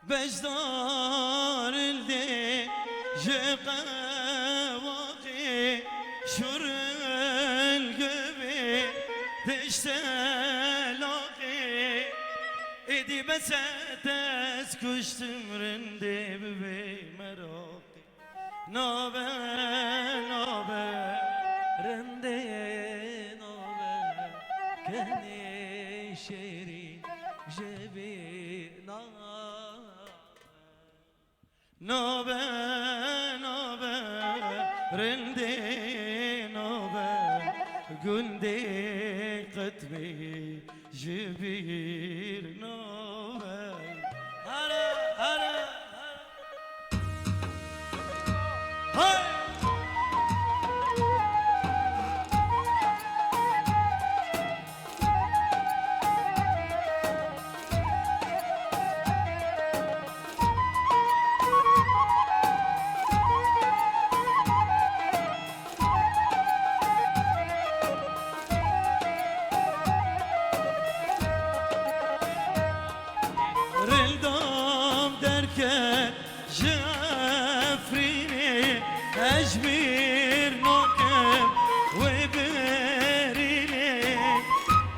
بجدار الدي جقواقي شر القبي تشتلاقي ايدي بس تسكش تمرندي ببي مراقي نوبة نوبة رندي نوبة كني شيرين جبي نوبة نوبة رندي نوبة قندي قطبي جبير نوبة هلا هلا هاي جافريني أجبير نوكب وبريني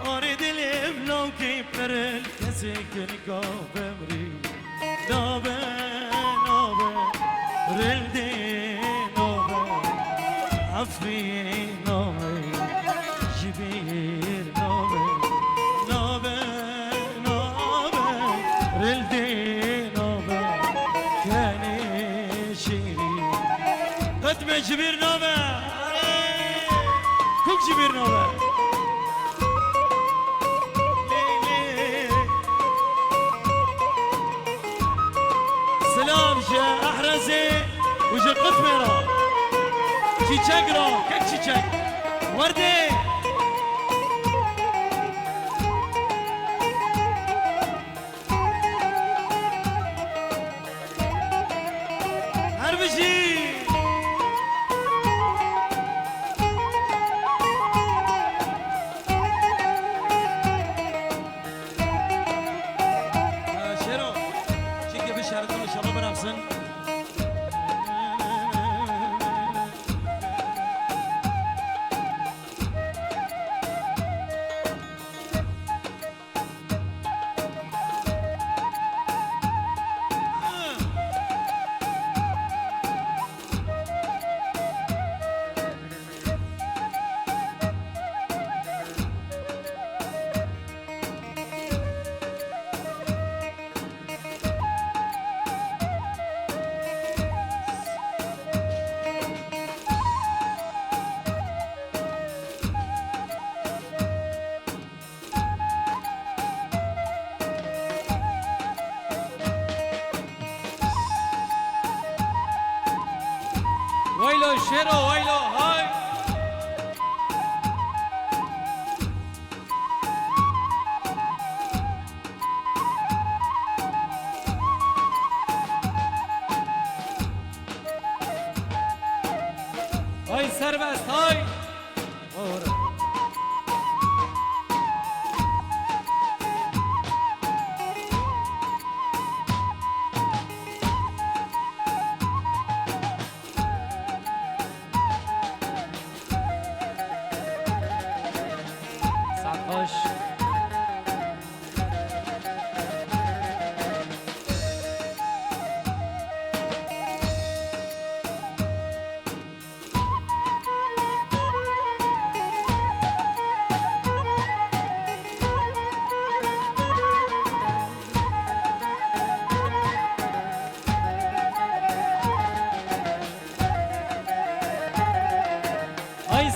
أريد الإبلوكي برل كسكن كوبمري نوبة نوبة رلدي نوبة عفري نوبة جبير نوبة نوبة نوبة رلدي جبير نوبة كوك جبير نوبة سلام جا أحرزي وجا قطمرة تشيتشاقرا كيك تشيتشاق وردي هربجي ويلو شيرو ويلو هاي هاي سربست هاي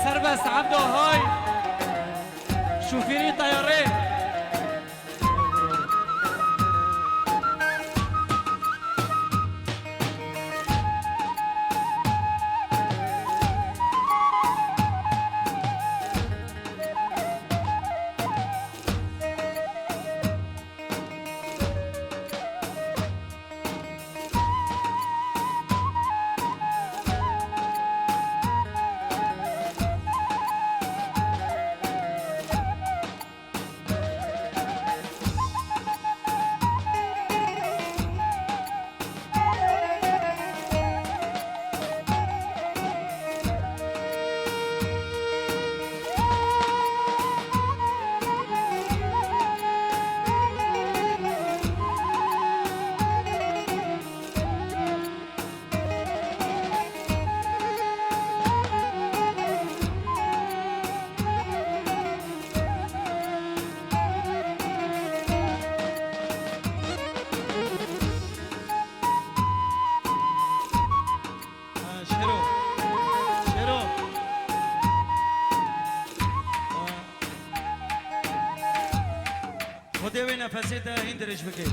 سربس عبدو هاي شوفيري طيارين خدي وين نفسيتها هندرش بكي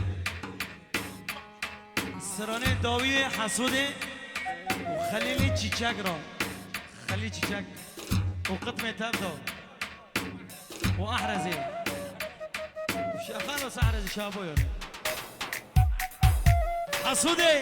سرانه داوی حسوده وخليلي تشيشاك را خلي تشيشاك وقطمة تبدو واحرزي خلص احرزي شابو يلا حسوده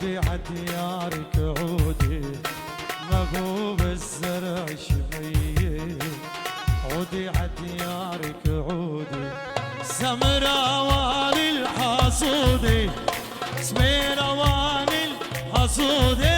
عودي عديارك عودي مبوب الزرع شمية عودي عديارك عودي سمراوان الحصودي سميراوان الحصودي